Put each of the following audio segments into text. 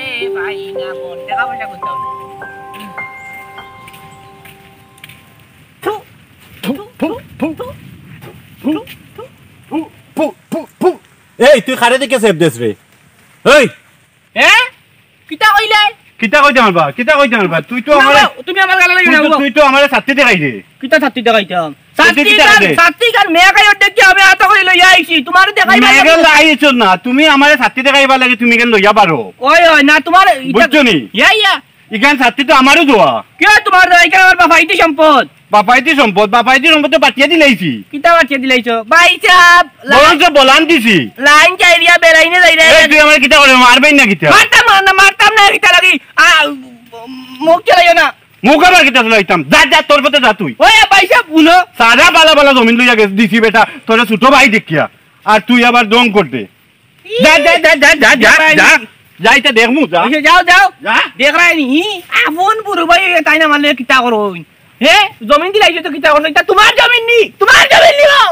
এ ভাই না কোন টাকা পয়সা করতে হবে এই তুই খারে দিকে সেভ দেস রে এই কিতা কইলে কিতা কইতে মারবা তুই তো আমারে তুমি আমার গালে লাগি না তুই তো আমারে ছাত্রী দেখাই দে কিতা ছাত্রী দেখাইতাম ছাত্রী কার মেয়া কাই ওটা কি আমি আতা কই লইয়া আইছি তোমার দেখাইবা মেয়া গেল আইছো না তুমি আমারে ছাত্রী দেখাইবা লাগে তুমি কেন লইয়া পারো ওই না তোমার বুঝছনি ইয়া ইখান ছাত্রী তো আমারও দোয়া কে তোমার এখানে আমার বাপাইতি সম্পদ বাপাইতি সম্পদ তো পাঠিয়ে দিলাইছি কিতা পাঠিয়ে দিলাইছো ভাই সাহেব বলছো বলান দিছি লাইন চাইরিয়া বেরাইনে যাই রে তুই আমারে কিতা করে মারবেই না কিতা মারতাম না কিতা লাগি মুখ চলাইও না মুখ আবার কিতা চলাইতাম যা তোর পথে যা তুই ওই ভাই সাহেব বুঝো সারা বালা জমিন লইয়া গেছ দিছি বেটা তোরে ছোট ভাই দেখিয়া আর তুই আবার দং করতে যা যাইতে দেখমু যাও দেখ রাই নি আপন পুরো ভাই তাই না মানে কিতা করো হে জমিন দিলাইছো তো কিতা করো এটা তোমার জমিন নি বাও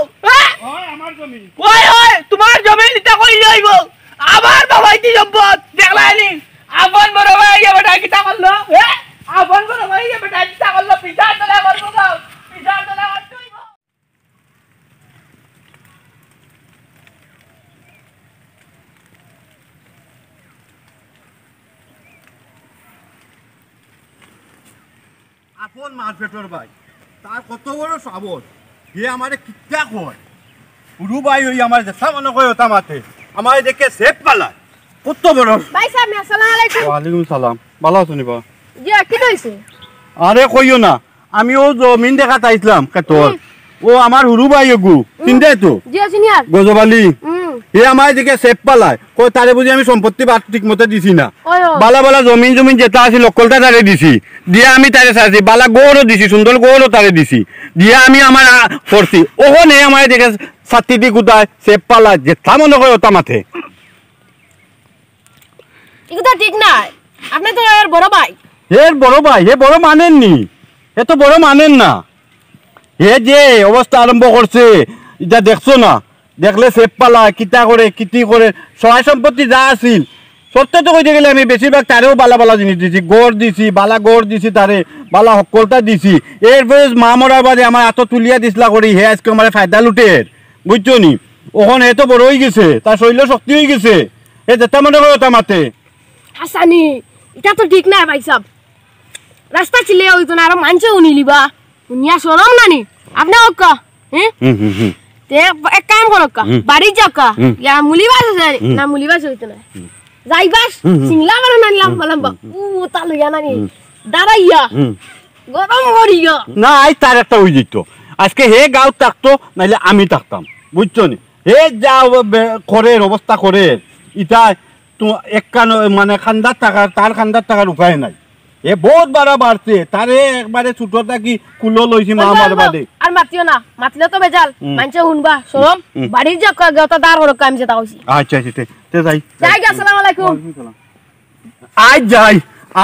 ওই আমার জমিন ওই তোমার জমিন নিতে কই লইব আবার বাবাইতি সম্পদ দেখলাই নি আপন বড় ভাই বেটা কিতা করলো হে আপন বড় ভাই বেটা কিতা করলো পিছার তলা করবো গাও পিছার তলা করতেইব আপন মারপেটর ভাই তার কত বড় সাবল হে আমারে কিতা কয় পুরু ভাই হই আমার দেখা মনে কয় ওটা মাতে আমারে দেখে সেফ পালা কত বড় ভাই সাহেব আসসালামু আলাইকুম ওয়া আলাইকুম সালাম ভালো আছেন বা জি কি হইছে আরে কইও না আমি ও জমিন দেখা তাইছিলাম কতর ও আমার হুরু ভাই গু চিন্তা তো জি সিনিয়র গজবালি হে আমায় দেখে সেফ পালায় কই তারে বুঝি আমি সম্পত্তি বাট ঠিক মতে দিছি না বালা জমিন যেটা আছে লকলটা তারে দিছি দিয়া আমি তারে চাইছি বালা গৌরও দিছি সুন্দর গৌরও তারে দিছি দিয়া আমি আমার করছি ওখানে আমায় দেখে সাত্তিটি গুদায় সেফ পালায় যেটা মনে করে ওটা মাথে এগুলা ঠিক না আপনি তো এর বড় ভাই হে বড় মানেননি হে তো বড় মানেন না হে যে অবস্থা আরম্ভ করছে এটা দেখছো না দেখলে সেফ পালা কিতা করে কিতি করে সহায় সম্পত্তি যা আছিল সত্য তো কইতে গেলে আমি বেশিরভাগ তারেও বালা জিনিস দিছি গড় দিছি বালা গড় দিছি তারে বালা সকলটা দিছি এরপরে মা মরার বাদে আমার এত তুলিয়া দিসলা করি হে আজকে আমার ফায়দা লুটের বুঝছো নি ওখানে এত বড় হয়ে গেছে তার শরীর শক্তি হয়ে গেছে এ যেটা মনে করো তা মাতে হাসানি এটা তো ঠিক না ভাই সাহেব রাস্তা ছিলে হইতো না আর মানছে উনিলিবা উনিয়া শরম নানি আপনি ওকা তে এক কাম করো কা বাড়ি যাও কা ইয়া মুলিবাস আছে না মুলিবাস হইতো না যাইবাস সিংলা বড় না লম্বা ও তা লইয়া নানি দাঁড়াইয়া গরম করিয়া না আই তার একটা হই যেত আজকে হে গাঁও থাকতো নাইলে আমি থাকতাম বুঝছো নি হে যা করে অবস্থা করে ইটা তো একখান মানে খান্দার টাকা তার খান্দার টাকার উপায় নাই এ বহুত বাড়া বাড়ছে তারে একবারে ছোটটা কি কুলো লইছি মা আমার বাদে আর মাতিও না মাতলে তো বেজাল মানছে হুনবা শরম বাড়ি যাও কা গতা দার হরক আমি যেটা কইছি আচ্ছা তে যাই আসসালামু আলাইকুম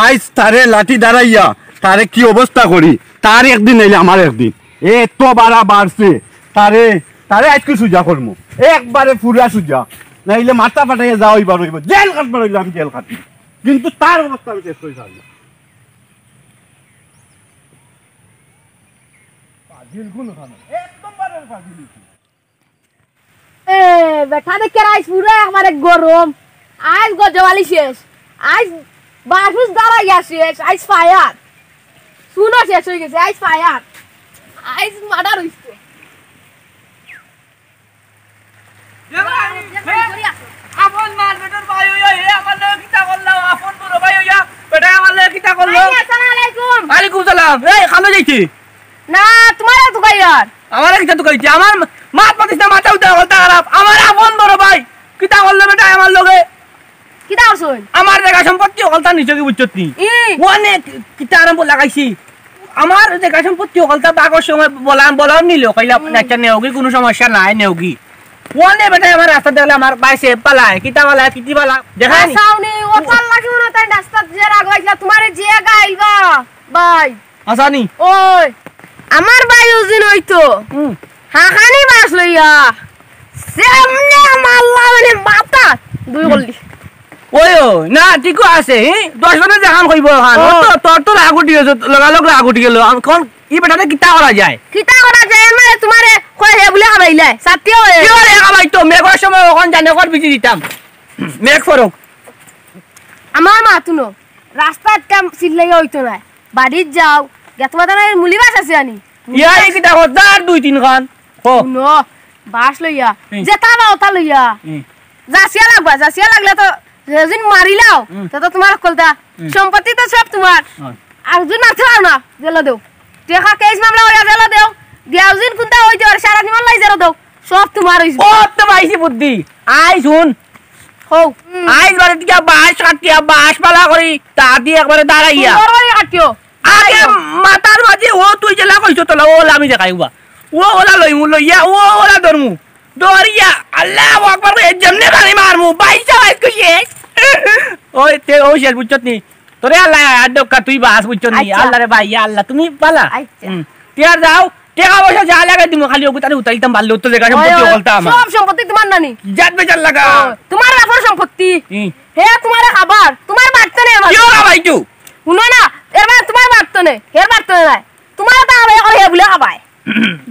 আজ তারে লাঠি দাঁড়াইয়া তারে কি অবস্থা করি তার একদিন নাইলে আমার একদিন এত বাড়া বাড়ছে তারে আজকে সুজা করবো একবারে ফুরা সুজা নাইলে মাথা ফাটাইয়া যাও এবার হইব জেল কাটবার হইলে আমি জেল কাটি কিন্তু তার অবস্থা আমি শেষ করে থাকবো বেটা দেখে আইস পুরো আমার গরম আজ গজওয়ালি শেষ আজ বাসুস দাঁড়াইয়া শেষ আজ ফায়ার শুনো শেষ হয়ে গেছে আজ ফায়ার আজ মার্ডার হইছে আপন মারপেটর ভাই হইয়া হে আমার লগে কিতা করলো আপন বড় ভাই হইয়া বেটা আমার লগে কিতা করলো আসসালামু আলাইকুম ওয়ালাইকুম সালাম এই খালো যাইছি না তোমার তো কইয়ার আমার কিতা তো কইছি আমার মাত পাতিস মাথা উঠা কথা খারাপ আমার আপন বড় ভাই কিতা করলো বেটা আমার লগে কিতা করছই আমার জায়গা সম্পত্তি ওলতা নিছে কি বুঝছত নি অনেক কিতা আরম্ভ লাগাইছি আমার জায়গা সম্পত্তি ওলতা বাগর সময় বলাম নিলো কইলা আচ্ছা নেওগি কোনো সমস্যা নাই নেওগি ওনে বেটা আমার রাস্তা দেখলে আমার বাইসে পালায় কিতা পালায় কিতি পালা দেখাই নি সাউনি ওতাল লাগিব না তাই রাস্তা যে রাগাইলা তোমারে যে গাইলবা ভাই আসানি ওই আমার ভাই ওজিন হইতো হাখানি মাছ লইয়া সামনে মাল্লা মানে মাথা দুই গলি ওই না ঠিকও আছে 10 জনের দেখান কইব এখন তোর তো রাগুটি লগালগ রাগুটি গেল কোন ই বেটাতে কিতা করা যায় মানে তোমারে কই হে বলে খাবাইলাই সাথীও কি করে খাবাই তো মেঘর সময় ওখান জানে কর বিজি দিতাম মেঘ ফরক আমার মা তুনো রাস্তাত কাম সিলাই হইতো না বাড়িত যাও গেতবাদানের মুলি বাস আছে আনি ইয়া এই কিতা হদার 2-3 খান ও নো বাস লইয়া যেতা বা ওতা লইয়া জাসিয়া লাগলে তো যেদিন মারিলাও তো তোমার কলতা সম্পত্তি তো সব তোমার আর যদি না থাও না জেলা দেও টেকা কেস মামলা হইয়া জেলা দেও দিয়াউজিন কোনটা হইতো আর সারা জীবন লাই জেলা দেও সব তোমার হইছে ও তো পাইছি বুদ্ধি আই শুন হো আই বারে টিকা বাস কাটিয়া বাস পালা করি তা দিয়ে একবারে দাঁড়াইয়া বড়ই কাটিও আগে মাতার মাঝে ও তুই জেলা কইছো তো ও আমি দেখাইবা ও ওলা লইমু লইয়া ও ওলা ধরমু দরিয়া আল্লাহু আকবার এ জমনে গানি মারমু বাইসা আজকে শেষ ওই তে ও শেষ বুঝছত নি তোরে আল্লাহ আডকা তুই বাস বুঝছত নি আল্লাহ রে ভাই আল্লাহ তুমি পালা তিয়ার যাও টেকা পয়সা যা লাগে তুমি খালি ওগুতারে উতাইতাম ভালো তো জায়গা সম্পত্তি বলতা আমার সব সম্পত্তি তোমার নানি জাত বেচার লাগা তোমার বাপর সম্পত্তি হে তোমার খাবার তোমার বাড়তে নেই আমার কিও খাবাই তু শুনো না এর মানে তোমার বাড়তে নেই হের বাড়তে নাই তোমার তা হবে হে বলে খাবাই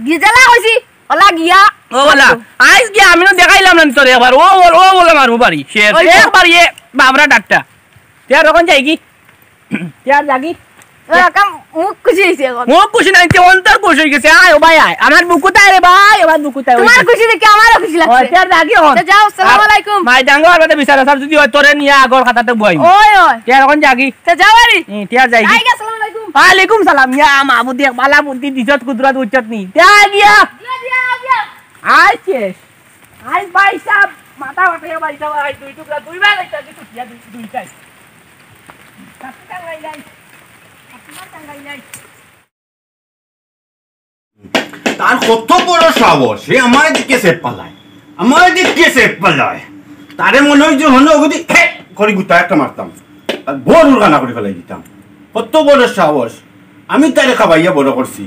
গিজেলা কইছি ওলা গিয়া ও বলা আইস গিয়া আমি না দেখাইলাম না তোরে একবার ও বলে মারবো বাড়ি শেষ একবার ইয়ে বাবরা ডাক্তার তিয়ার রকম যাই কি তিয়ার লাগি কাম মুখ খুশি হইছে এখন মুখ খুশি নাই তে অন্তর খুশি হয়ে গেছে আয় ও ভাই আয় আমার বুকুতায় রে ভাই আমার বুকুতায় তোমার খুশি দেখে আমারও খুশি লাগছে ওই তিয়ার লাগি হন যাও আসসালামু আলাইকুম মাই ডাঙ্গো আর বাদে বিচারা সব যদি তোরে নিয়া আগর খাতাতে বই ওই তিয়ার রকম যাগি যাও আরি তিয়ার যাই কি আসসালামু আলাইকুম ওয়ালাইকুম সালাম ইয়া মাহবুদি বালা বুদ্ধি দিছত কুদরত উচ্চত নি তিয়ার গিয়া আয় শেষ আয় ভাই সাহেব মাথা বাটাইয়া ভাই সাহেব আই দুই টুকরা দুই বার একটা কিছু দিয়া দুইটাই কাছে টাঙ্গাই যাই তার কত বড় সাহস সে আমার দিকে সেপ পালায় তারে মনে হয় যে হলো ওগুদি করে গুতা একটা মারতাম আর বড় গানা করে ফেলাই দিতাম কত বড় সাহস আমি তারে খাবাইয়া বড় করছি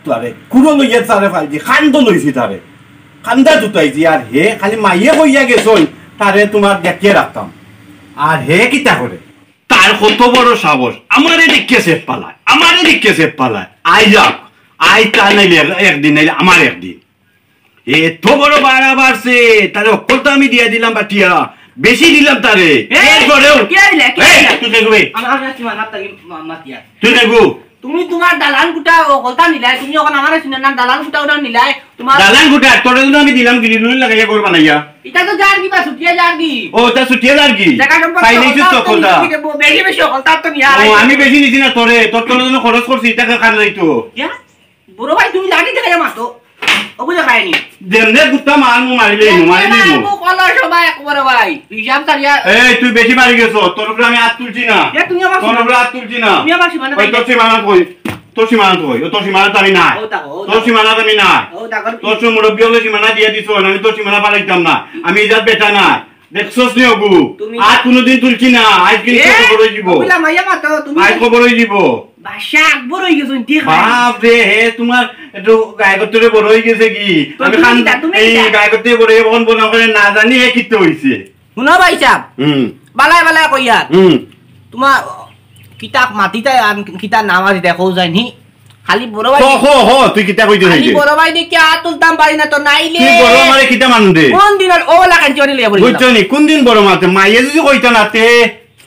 তারে কুড়ো লইয়া তারে ফাইছি খান্দ লইছি তারে খান্দা দুটাইছি আর হে খালি মাইয়ে কইয়া গেছই তারে তোমার দেখিয়ে রাখতাম আর হে কিতা করে তার কত বড় সাহস আমারে দিকে সেপ পালায় আই যাক আই তা নাইলে একদিন নাইলে আমার একদিন এত বড় বাড়া বাড়ছে তারে অক্ষর তো আমি দিয়া দিলাম বাটিয়া বেশি দিলাম তারে তুই দেখবো তুমি তোমার দালান গুটা কলতা নিলাই তুমি এখন আমার সিনানা দালান গুটা ওটা নিলাই তোমার দালান গুটা তোরে জন্য আমি দিলাম গিরিনুল লাগাইয়া করবা নাইয়া এটা তো জার কি বা সুটিয়া জার কি ও তা সুটিয়া জার কি পাইলেছিস তো কলতা বেশি কলতা তো নিয়া ও আমি বেশি নিছি না তোরে তোর জন্য খরচ করছি টাকা কার লাইতো কি বড় ভাই তুমি লাঠি দেখাইয়া মাতো ওগো দেখাইনি দেমনে গুতা মারিলে কলা সবাই একবার ভাই হিসাব করিয়া এই তুই বেশি মারি গেছো তোর উপরে আমি হাত তুলছি না তুমি আমার তোর উপরে হাত তুলছি না তুমি আমার সীমানা ওই তোর সীমানা কই তোর সীমানা আমি নাই তোর সীমানা আমি নাই তোর মুরব্বী হলে সীমানা দিয়ে দিছ আমি তোর সীমানা পালাইতাম না আমি ইজাত বেটা না দেখছস নি ওগু আর কোনদিন তুলছি না আজ কিন্তু খবর হয়ে যাব আজ খবর হয়ে যাব বাসা আকবর হয়ে গেছ বাপ রে হে তোমার একটু গায়কত্বরে বড় হয়ে গেছে কি আমি খান এই গায়কত্বরে বড় হয়ে বন বনা করে না জানি হে কিতে হইছে শুনো ভাই সাহেব বালাই কইয়া তোমার কিতাব মাটিতে কিতা নাম আছে দেখো যায়নি খালি বড় ভাই হো তুই কিতা কইতে হইছে খালি বড় ভাই দেখি আ তুলতাম পারি না তো নাইলে তুই বড় মারে কিতা মানু দে কোন দিন ওলা কাঞ্চনি লইয়া বলি বুঝছনি কোন দিন বড় মাতে মাইয়ে যদি কইতা নাতে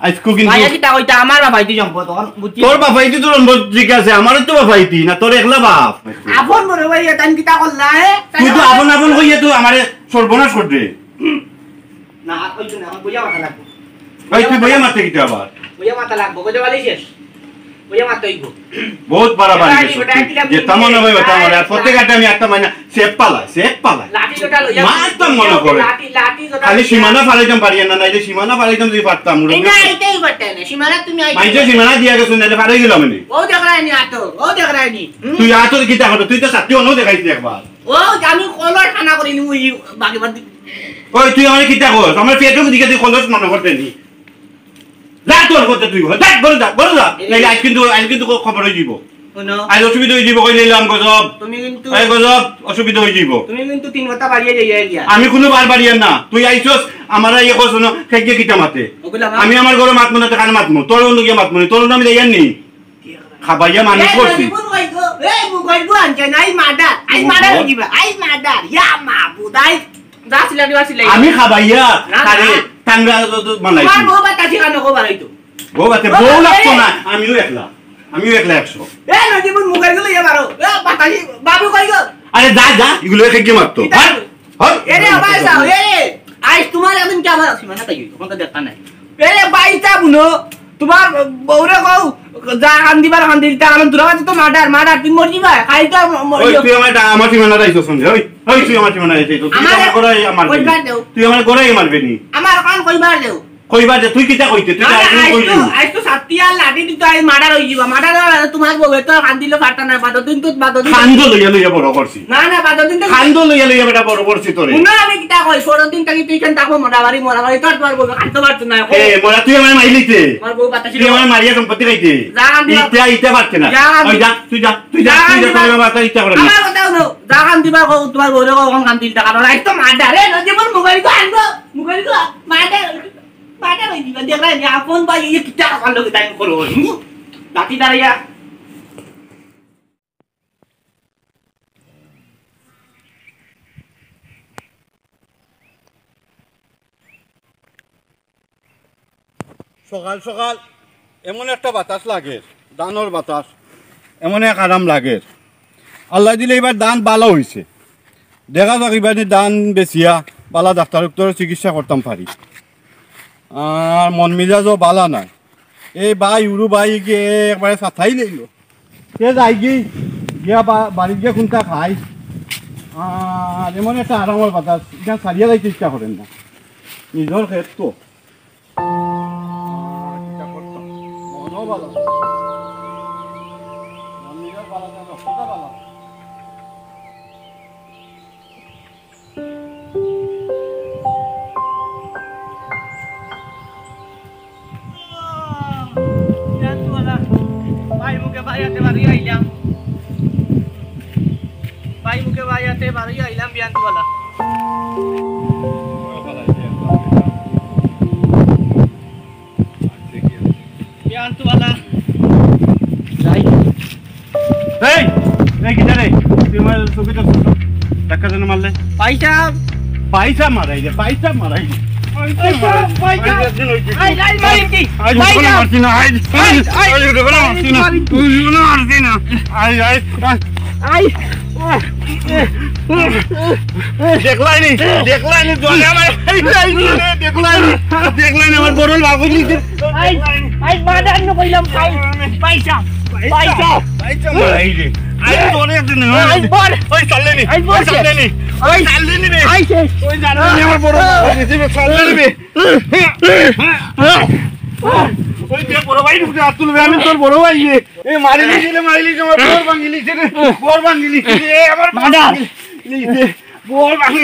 আজকু কিন্তু মাইয়া কিতা কইতা আমার বাবাইতি সম্পদ তখন বুঝছি তোর বাবাইতি তোর ঠিক আছে আমারও তো বাবাইতি না তোর একলা বাপ আপন বড় ভাই তান কিতা করলা হে তুই তো আপন কইয়া তুই আমারে সর্বনাশ করবে না কইছো না বইয়া মাথা লাগবো ভাই তুই বইয়া মারতে কিতা আবার বইয়া মাথা লাগবো কইতে বলি শেষ বইয়া মাথা হইবো বহুত বাড়াবাড়ি যে তেমন হবে তেমন আর প্রত্যেকটা আমি একটা মানে সেপ পালায় লাঠি জোটা লইয়া মারতাম মনে করে লাঠি জোটা খালি সীমানা ফালাইতাম পারি না নাইলে সীমানা ফালাইতাম যদি পারতাম না এইটাই করতে না সীমানা তুমি মাইজে সীমানা দিয়া গেছ নাইলে ফালাই গেলাম আমি ও দেখরাইনি আতো ও দেখরাইনি তুই আতো কিতা হতো তুই তো সাথী অন্য দেখাইছিস একবার ও আমি কলর খানা করিনি ওই বাকি বাদ ওই তুই আমারে কিতা কর আমার পেটের দিকে তুই কলস মনে করতে নি যা তোর করতে তুই দেখ বল যা নাইলে আজ কিন্তু খবর হয়ে যাব শুনো আজ অসুবিধা হয়ে যাব কই নিলাম গজব তুমি কিন্তু এই গজব অসুবিধা হয়ে যাব তুমি কিন্তু তিন কথা বাড়িয়ে যাইয়া গিয়া আমি কোনো বার বাড়িয়ে না তুই আইছস আমার ইয়ে করছো না খাইকে কিটা মাতে ওগুলা আমি আমার ঘরে মাতমু না কানে মাতমু তোর অন্য গিয়ে মাতমু তোর আমি দেয়ার নি খাবাইয়া মানুষ করছি আমি খাবাইয়া আরে টাঙ্গা বানাইছি বউ বাতে বউ লাগতো না আমিও একলা 100 আরে যা যা এগুলো খেয়ে মারতো তোমার একদিন কে আমার সীমানা তাই তোমাকে দেখা নাই বাইটা বুনো তোমার বউরে কও যা কান্দিবার কান্দি কারণ তোরা তো মার্ডার তুমি মর যাবা খাইতা ওই তুই আমার সীমানা রাইছো শুনছ ওই তুই আমার সীমানা রাইছো তুই আমার করে আমার তুই আমার করে মারবে নি আমার কান কইবার দেও কইবার দে তুই কিটা কইতে তুই আইছ তো সাতিয়া লাডি দিত আই মার্ডার হই যাবা মার্ডার তোমার বউরে তো কান্দিলো ফাটা না বাদদিন খান্দ লইয়া বড় করছি না বাদদিন তো খান্দ লইয়া বেটা বড় করছি তোরে না আমি কিটা কই পরদিন তাকি তুই কেন তাকো মোড়াবাড়ি তো তোমার বউ কাটতে পারছ না এ মোরা তুই আমার মাইলিতে আমার বউ বাতাসি তুই আমার মারিয়া সম্পত্তি খাইতে ইটা পারছে না ওই যা তুই যা তোর মাথা ইচ্ছা করে আমার কথা হলো যা কান্দিবা কও তোমার বউরে কও কোন কান্দিল টাকা আইছ তো মার্ডার রে জীবন মোবাইল কো আনবো মার্ডার পাটা হই দিবা দেখরা নি আপন ভাই এই কিটা কালো টাইম করো লাঠি দাঁড়িয়া সকাল সকাল এমন একটা বাতাস লাগে দানোর বাতাস এমন এক আরাম লাগে আল্লাহ দিলে এবার দান ভালো হয়েছে দেখা যাক এবার দান বেশিয়া বালা ডাক্তার চিকিৎসা করতাম পারি আর মন মেজাজও বালা নাই এই ভাই উরু ভাই গিয়ে একবারে সাথাই লইল সে যাই গিয়া বাড়ি গিয়ে কোনটা খাই আর এমন একটা আরামের বাতাস এখানে সারিয়া যাইতে ইচ্ছা করেন না নিজের ক্ষেত তো মনও ভালো মন মেজাজ ভালো না রক্তটা ভালো ভাই মুখে বাইয়াতে বাড়ি আইলাম বিয়ান্তওয়ালা যাই এই কিটা রে তুই আমার চোখে টাকা যেন মারলে পয়সা মারাই রে পয়সা মারাই দেখলাইনি আমার বড় বাবু আমি তোর বড় ভাই মারিলি আমার বর ভাঙিলিছে বর ভাঙিলিছে আমার বর ভাঙি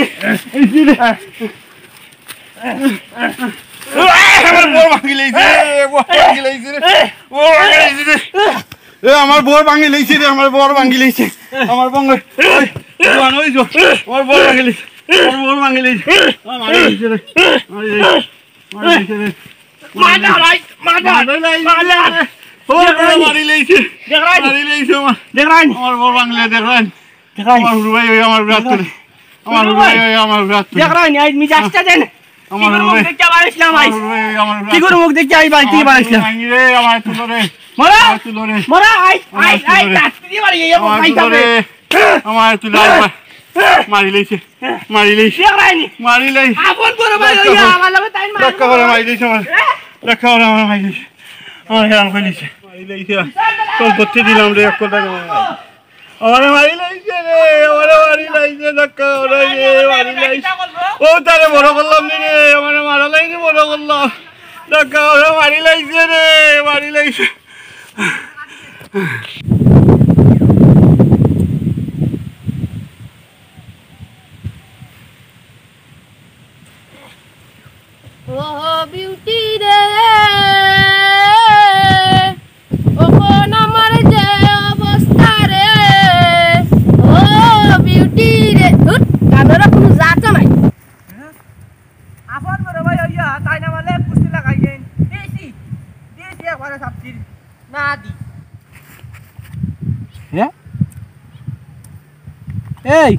আমার বর ভাঙি লেগেছে রে আমার বর ভাঙি লেগেছে আমার বঙ্গে আমার বর ভাঙি লেগেছে আমার বর ভাঙি লেগেছে মারি লেগেছে রে মারি লেগেছে রে আমার বর ভাঙলে দেখলেন আমার ভাই আমার ব্রাত করে আমার ভাই আমার ব্রাত দেখরানি আজ মি যাচ্ছা দেন আমার মুখ দেখতে পারিসলাম আই আমার কি করে মুখ দেখতে আই ভাই কি পারিসলাম রে আমার তুলো রে মরা আই তাড়াতাড়ি বাড়ি এই পাইতা রে আমার তুলো মারি লেইছে দেখরানি মারি লেই আপন বড় ভাই হইয়া আমার লগে তাই মার রক্ষা করে মারি লেইছে আমার রক্ষা করে আমার মারি লেইছে আমার হেরান কইলিছে মারি লেইছে তোর পথে দিলাম রে এক কথা আমার মারি লেইছে রে আমার মারি লেইছে রক্ষা করে মারি লেইছে ও তারে বড় করলাম রে আমার মারা লাইনি বড় করলাম রক্ষা করে মারি লেইছে রে মারি লেইছে ও বিউটি রে ও কোন আমার যে অবস্থা রে ও বিউটি রে কাদরা কোনো জাত নাই আপন বড় এই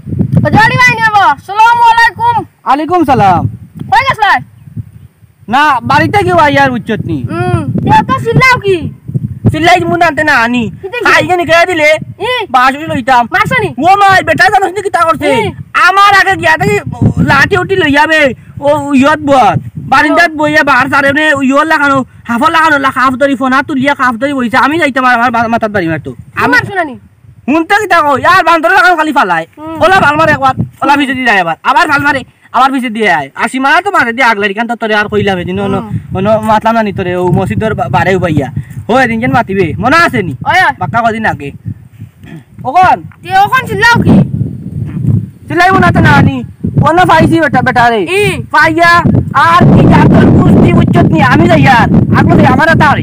গজওয়ালি ভাই নেব আসসালামু আলাইকুম আলাইকুম সালাম কই গেছলাই না বাড়িতে কেউ আইয়ার উচ্চত নি তে তো সিল্লাও কি সিলাই মুন আনতে না আনি খাইকে নিকড়া দিলে বাসুই লইতাম মারছনি ও মাই বেটা জানোস নি কি তা করছে আমার আগে গিয়া দেখি লাঠি উঠি লই যাবে ও ইয়ত বত বারিন্দাত বইয়া বাহার সারেনে ইয়র লাগানো হাফ লাগানো হাফ ধরি ফোনা তুলিয়া হাফ ধরি বইছে আমি যাইতাম আমার মাথাত বাড়ি মারতো আমার শুনানি হুনতে কি তাকো ইয়ার বান্দরে লাগানো খালি ফালায় ওলা ভাল মারে একবার ওলা ভিজে দিয়ে যায় আবার ভাল মারে আবার ভিজে দিয়ে আয় আসি মারা তো মারে দিয়ে আগলারি কান তোরে আর কইলা বেদিন অন মাতলাম না নি তোরে ও মসজিদর বারে বাইয়া হয় দিন যেন মাতিবে মনে আছে নি বাক্কা কদিন আগে ওখন তে ওখন সিল্লাও কি সিলাই মনে না নি কোন ফাইছি বেটা রে পাইয়া আর কি জাতর কুস্তি উচ্চত নি আমি যাইয়ার আগলো আমার তারে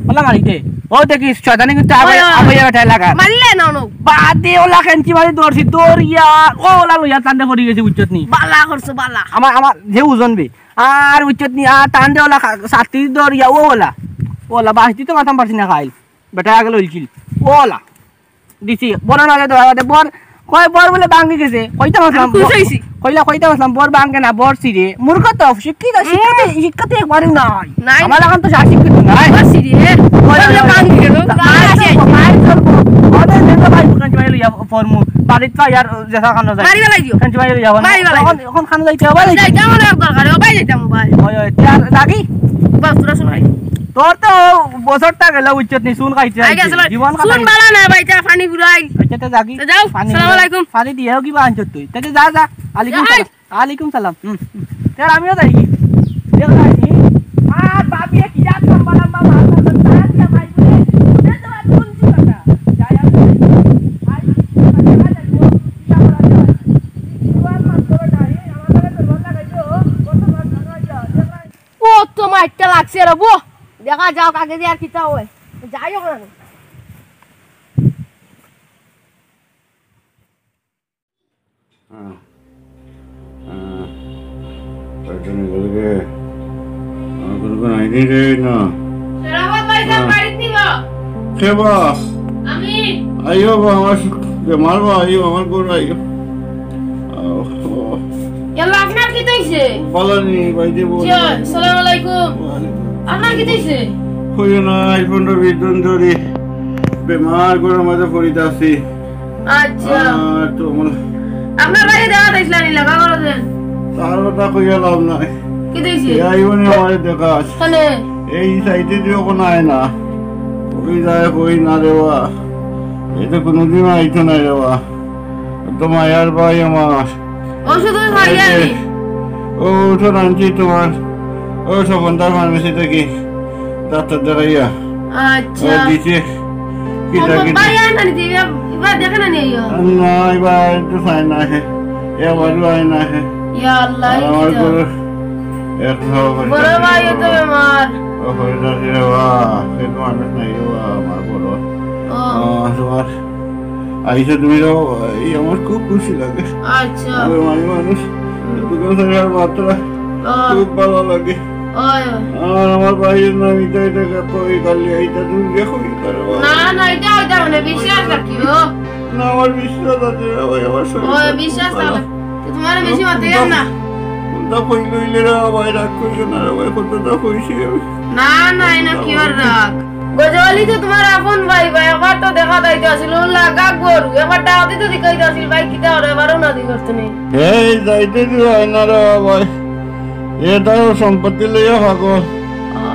ওলা মারিতে ও দেখি শয়তানি কিন্তু আবাইয়া বেটা লাগা মারলে না নো বাদে ওলা কাঞ্চি মারি দৌড়ছি দৌড়িয়া ওলা লইয়া টান্ডে পড়ি গেছে উচ্চত নি বালা করছো বালা আমার যে ওজন বে আর উচ্চত নি আর টান্ডে ওলা সাতি দৌড়িয়া ওলা বাসতি তো মাথাম পারছি না খাইল বেটা আগে লইছিল ওলা দিছি বড় না দে বড় কয় বড় বলে ভাঙি গেছে কইতা মাসলাম কইতা মাসলাম বড় ভাঙে না বড় সিরে মূর্খ তো শিক্ষিত একবার নাই আমার এখন তো শিক্ষিত নাই সিরে বলে ভাঙি গেল ওদের দেন ভাই কাঞ্চি ভাই লইয়া ফরমু বাড়িত পা ইয়ার যেসা খানো যায় মারি গলাই দিও কাঞ্চি ভাই লইয়া এখন খানো যাইতে হবে যাইতে আমার দরকার ওই যাইতাম ভাই ওই তার লাগি বাস তোরা শুনাই তোর তো বছরটা গেল উচ্চত নি শুন খাইছে জীবন শুন বালা না ভাইটা পানি পুরাই আচ্ছা তে যাগি যাও আসসালামু আলাইকুম পানি দিও কি বাঞ্চ তুই তে যা আলাইকুম সালাম তের আমিও যাই কি দেখ যাই আর বাবিয়ে কি জাত লম্বা লম্বা মাছ তো তার দিয়া ভাই বলে তে তো আর কোন ছিল না যাই আর আই ও তো মাইটা লাগছে রে বো দেখা যাও কাকে দিয়ে আর কিতা হয় যাই হোক না আইও মারবা আইও আমার গরু আইও আপনার কি হইছে বলানি বাইদে বল আসসালামু আলাইকুম আপনার কি হইছে কইও না আইফোন র বিদন ধরি বেমার গরু মাঝে পড়িতে আছি আচ্ছা তো আপনার বাইরে দেওয়া দিছিলেন লাগা করে দেন তার কথা কইয়া লাভ নাই কি হইছে আইওনি আমারে দেখাস কোনে এই সাইডে দিও কোন আয় না ওই যায় কই না দেওয়া এটা কোনদিন আইতো না দেওয়া তো মায়ার ভাই আমার ওষুধ খাইয়ানি ও তো আনছি তোমার ও সবন্দার ফার্মেসি থেকে ডাক্তার দেখাইয়া আচ্ছা দিছে কি লাগে বাইরে না নিতে এবার দেখেন না নিও না এবার তো ফাইন না হে এবার লাইন না হে ইয়া আল্লাহ আমার গরু এক বড় ভাই তো আমার ও হইরা রে ওয়া সে তো মানুষ নাই ওয়া আমার বড় তোমার আইসা তুমি যাও এই আমার খুব খুশি লাগে আচ্ছা মানুষ দুজন সারার মাত্রা খুব ভালো লাগে আর আমার ভাইয়ের নাম এটা কই কালি এইটা তুমি দেখো কি করবো না এটা মানে বিশ্বাস রাখিও না আমার বিশ্বাস আছে ভাই আমার সঙ্গে ও বিশ্বাস আছে তোমার বেশি মত না কোনটা কই লইলে রে ভাই রাখ কইছো না রে ভাই কোনটা কইছি না এটা কি আর রাখ গজওয়ালি তো তোমার আপন ভাই একবার তো দেখা দাইতে আসিল লাগা গরু একবার দাওতে তো দেখাইতে আসিল ভাই কিটা আর এবারও না দি করতে নেই এই যাইতে দিও না রে ভাই এটা সম্পত্তি লইয়া ভাগো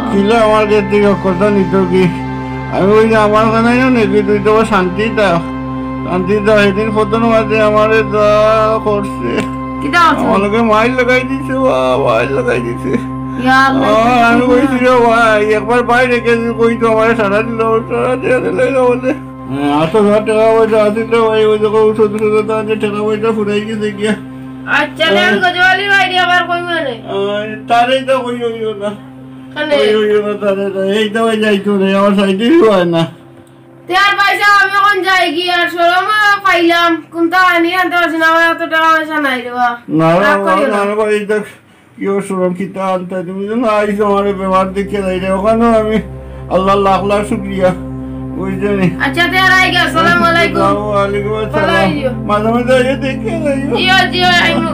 কিলা আমার কাছে কথা নিত কি আমি ওই যে আমার কাছে নাকি তুই তো শান্তিটা সেদিন প্রথম মাঝে আমারে যা করছে আমাকে মাইল লাগাই দিছে মাইল লাগাই দিছে আমি কইছি রে ভাই একবার বাইরে গেছি কই তো আমার সারা দিয়ে দিলে বলে 8,000 টাকা পয়সা আসিল ভাই ওই যখন ওষুধ টাকা পয়সা ফুরাই গেছে গিয়া আচ্ছা লেন গজওয়ালি ভাই আবার কই মানে তারে তো কই হইও না কই না তারে এই তো যাইতো রে আমার সাইডেই হয় না তেয়ার পয়সা আমি এখন যাই কি আর শরম পাইলাম কোনটা আনি আনতে পারছি না আমার এত টাকা পয়সা নাই রে বা না ভাই দেখ কি সুরক্ষিত আনতে তুমি না আইসো আমার ব্যবহার দেখে যাই রে ওখানেও আমি আল্লাহ লাখ লাখ শুক্রিয়া বুঝছনি আচ্ছা তে আর আইগা আসসালামু আলাইকুম ওয়ালাইকুম ভালো আসসালাম আইও মাঝে মাঝে আইয়ে দেখে যাইও জিও জিও আইনু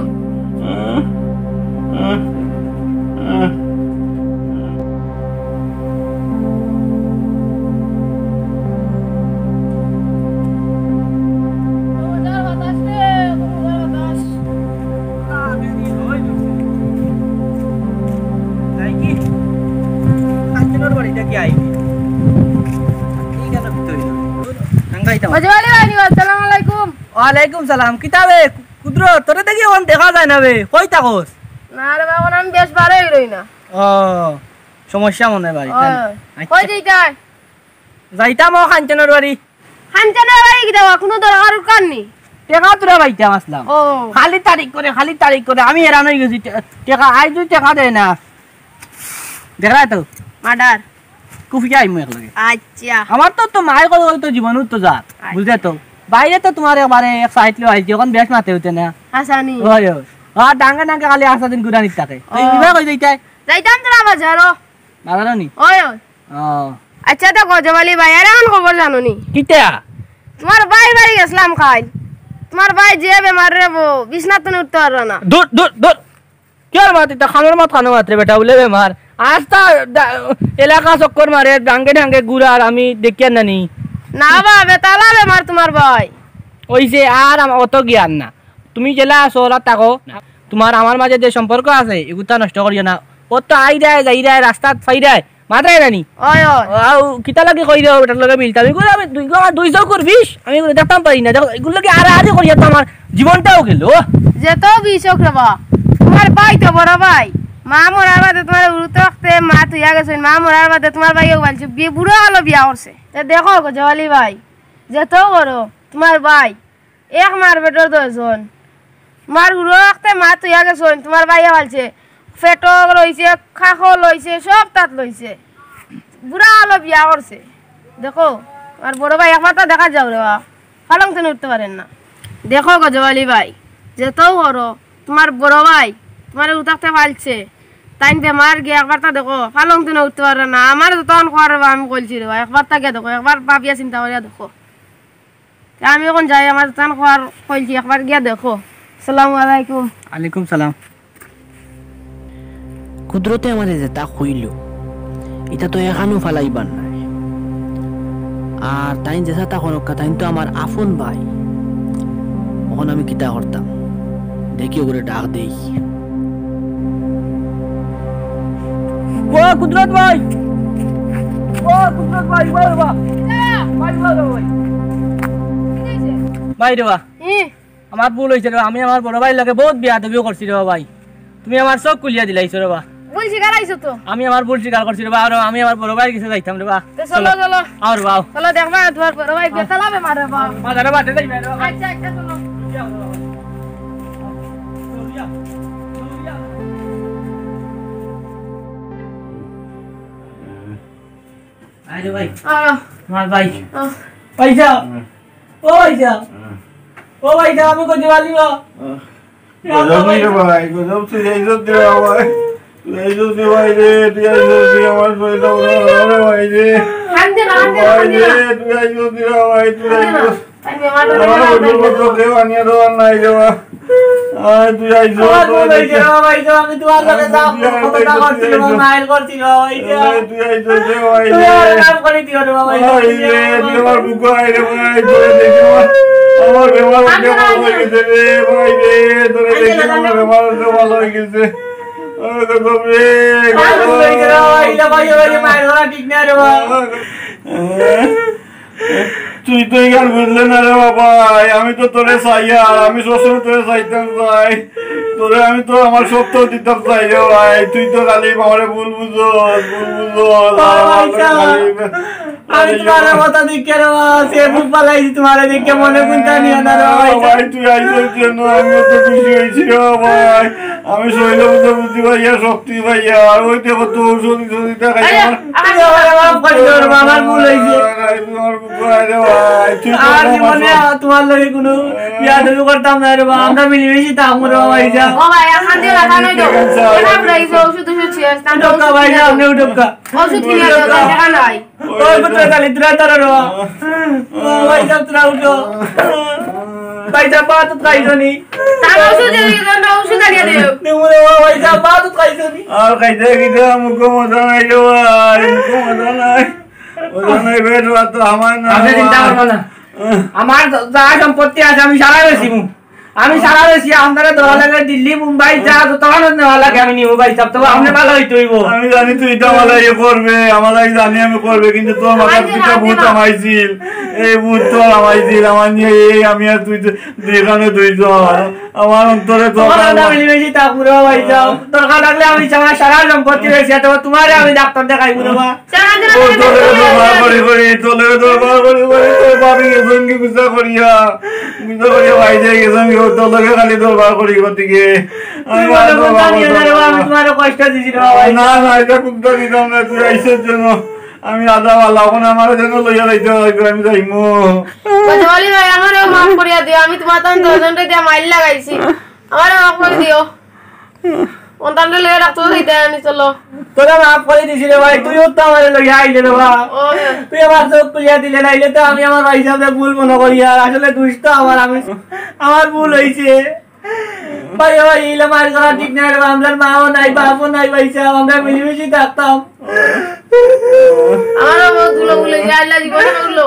ওয়ালাইকুম সালাম কিতাবে কুদ্র তোরে দেখি এখন দেখা যায় না বে কই থাকস না রে বাবা আমি বেশ বারই রই না ও সমস্যা মনে বাড়ি কই যাইতাই যাইতাম ও কাঞ্চনের বাড়ি হানচানের বাড়ি কি দাও কোনো দরকার কার নি টেকা তোরা বাইতাম আসলাম ও খালি তারিখ করে আমি হেরান হয়ে গেছি টেকা আজ তুই টেকা দেয় না দেখা তো মার্ডার কুফি আইমু একলগে আচ্ছা আমার তো মায়ের কথা তো জীবন তো যা বুঝলে তো বাইরে তো তোমার এবারে এক সাইড লো আইছি এখন বেশ মাতে হইতে না হাসানি ওই ওই আর ডাঙ্গা ডাঙ্গা খালি আসা দিন গুড়া নিতে থাকে তুই বিবাহ কই যাইতাই যাইতাম তোরা বাজারও বাজারও নি ওই ওই ও আচ্ছা তো গজবালি ভাই আর এখন খবর জানো নি কিটা তোমার ভাই বাড়ি গেছিলাম খাই তোমার ভাই যে বেমার রে বো বিছনাত উঠতে পারলো না দূর দূর দূর কি আর মাতি তা খানোর মাত্রে বেটা বলে বেমার আস্তা এলাকা চক্কর মারে ডাঙ্গে ডাঙ্গে গুড়া আর আমি দেখিয়া নানি না বা বেতালা বেমার তোমার ভাই ওইছে আর আমার অত জ্ঞান না তুমি জেলা আসো ওলা থাকো তোমার আমার মাঝে যে সম্পর্ক আছে এগুতা নষ্ট করিও না ও তো আই যায় যাই যায় রাস্তাত ফাই যায় মাত্রাই রানি ওই ওই আও কিতা লাগে কই দেও এটার লগে মিলতা আমি কই আমি দুইশো করবিস আমি এগুলো দেখতাম পারি না দেখো এগুলো কি আরে করিয়া তো আমার জীবনটাও গেল যেত বিশক রে বা তোমার ভাই তো বড় ভাই মা মরার বাদে তোমার উড়তে রাখতে মা তুইয়া গেছে মা মরার বাদে তোমার ভাইও বলছে বিয়ে বুড়ো হলো বিয়া করছে তে দেখো গজওয়ালি ভাই যেত করো তোমার ভাই এক মার বেটর দশজন মার উড়ো রাখতে মা তুইয়া গেছে তোমার ভাইয়া বলছে ফেটো লইছে খাখো লইছে সব তাত লইছে বুড়া হলো বিয়া করছে দেখো আর বড় ভাই একবার তো দেখা যাও রে বা পালং তো উঠতে পারেন না দেখো গজওয়ালি ভাই যেতেও করো তোমার বড় ভাই তোমার উঠাতে পারছে তাই বেমার গিয়ে একবার তা দেখো পালং তো উঠতে পারে না আমার তো তখন খোয়ার আমি বলছি রে একবার তা গিয়ে দেখো একবার ভাবিয়া চিন্তা করিয়া দেখো আমি এখন যাই আমার তখন খোয়ার কইছি একবার গিয়া দেখো আসসালামু আলাইকুম আলাইকুম সালাম কুদরতে আমারে যেটা হইল এটা তো এখানো ফালাইবার নাই আর তাই যেটা তা হরক্কা তাই তো আমার আপন ভাই এখন আমি কিতা করতাম দেখি ওগুলো ডাক দেই ও কুদরত ভাই ভাই রে আমার ভুল হয়েছে রে আমি আমার বড় ভাই লাগে বহুত বিয়া দাবিও করছি রে ভাই তুমি আমার চোখ কুলিয়া দিলাইছো রে বা বলছি গারাইছো তো আমি আমার ভুল স্বীকার করছি রে বা আর আমি আমার বড় ভাই কাছে যাইতাম রে বা চলো চলো আর বাও চলো দেখবা তোমার বড় ভাই বেতালা বেমার রে বা বাজারে বাটে যাইবে রে আচ্ছা আচ্ছা চলো আরে ভাই আ আমার ভাই পয়সা ও পয়সা ও পয়সা আমি কই দিবালি বা গজব নি রে ভাই গজব তুই ইজ্জত দে ভাই তুই ইজ্জত দে ভাই রে তুই ইজ্জত দে আমার কইলো রে ভাই রে আন্দে না ভাই রে তুই ইজ্জত দে ভাই তুই ইজ্জত তাই বেমার আমার তো দেওয়ানিয়া দেওয়ার নাই রে ভাই আয় তুই ইজ্জত দে ভাই তো আমি তোমার লগে যাব কত টাকা করছিল মাইল করছিল ভাই তুই ইজ্জত দে ভাই তুমি আমার কাম করে দিও রে ভাই রে তুই আমার বুক আই রে ভাই তুই দেখি আমার বেমার হয়ে গেছে রে ভাই রে তোরে দেখি আমার বেমার ভালো হয়ে গেছে আমি তো কবে তুই তো ইয়ার বুঝলে না রে বাবা আমি তো তোরে চাই আর আমি সবসময় তোরে চাইতাম চাই তোরে আমি তো আমার সত্য দিতাম চাই রে ভাই তুই তো খালি আমারে ভুল বুঝো আমি তোমার কথা দেখে রে সে বুক পালাইছি তোমার দেখে মনে কোনটা নিও না রে ভাই তুই আইছিস জন্য আমি তো খুশি হয়েছি রে ভাই আমি শৈল বুদ্ধি ভাইয়া শক্তি ভাইয়া আর ওই দেখো তো ঔষধি দেখাই আমার ভুল হয়েছে আমার বুক আর জীবনে তোমার লগে কোনো বিয়া দাবি করতাম না রে বাবা আমরা মিলেমিশে থাকবো রে বাবা ভাইজা ও ভাই এখন দিয়ে রাখা নই তো কেন প্রাইস ওষুধ ছিয়াস তাহলে উঠোকা ভাইজা আপনি উঠোকা ওষুধ কিনে দেখা নাই ওই পুত্র তালি তুরা তারা রে ভাইজা তুরা উঠো ভাইজা বাত খাইছনি তার ওষুধ দিয়ে না ওষুধ আনিয়ে দিও নিমুরে ভাইজা বাত খাইছনি আর খাইতে গিয়ে মুখ মজা নাই রে ভাই মুখ মজা নাই বের রাত আমার না আপনি চিন্তা করবেন না আমার যা সম্পত্তি আছে আমি সারা বেশি আপনারা ধরা লাগে দিল্লি মুম্বাই যা তখন নেওয়া লাগে আমি নিব ভাই সব তো আপনি ভালো হইতে হইব আমি জানি তুই এটা আমার ইয়ে করবে আমার জানি আমি করবে কিন্তু তোর মাথার পিঠা ভূত আমাইছিল এই ভূত তোর আমাইছিল আমার নিয়ে এই আমি আর তুই যেখানে দুইজন আমার অন্তরে মিলিমিশি তা পুরো ভাই যাও দরকার লাগলে আমি আমার সারা সম্পত্তি রয়েছে তো তোমার আমি ডাক্তার দেখাই পুরো বা তোর বাবি গেছেন কি গুজা করিয়া ভাই যাই গেছেন তোর লগে খালি দরবার করি থেকে তোমার কষ্ট দিছি না না এটা কুকটা দিতাম না তুই আইসের জন্য আমি আদা ভালো এখন আমার জন্য লইয়া যাইতে হইবে আমি যাইমু বলি ভাই আমারও মাফ করিয়া দিও আমি তোমার তখন দর্জনটা দিয়ে মাইল লাগাইছি আমারও মাফ করে দিও অন্তানটা লইয়া রাখতো দিতে আনি চলো তোরা মাফ করে দিছি রে ভাই তুইও তো আমার লইয়া আইলে রে বা তুই আমার চোখ খুলিয়া দিলে নাইলে তো আমি আমার ভাই সাথে ভুল মনে করি আর আসলে দুষ্ট আমার ভুল হয়েছে ভাই ভাই ইলে মার করা ঠিক নাই রে আমরা মাও নাই বাপও নাই ভাইসা আমরা মিলেমিশে থাকতাম আমারও বহুত গুলো আল্লাহ জীবনে গুলো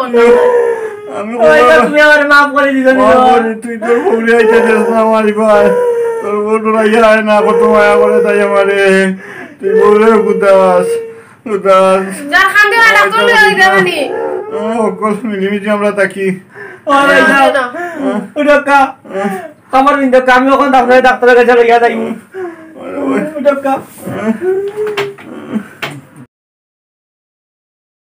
আমি তুমি আমার মাফ করে দিছ তুই তোর বউরে আইতে দেস না আমার ভাই তোর বউটা রাইয়া আয় না কত মায়া করে তাই আমারে তুই বউরে কুদাস যার খান্দি না ডাক্তার লইয়া দিতে মানে সকল মিলিমিশে আমরা থাকি ও ভাইসা উঠকা আমার বিন্দু আমি ওখানে ডাক্তারের কাছে লইয়া যাই উঠকা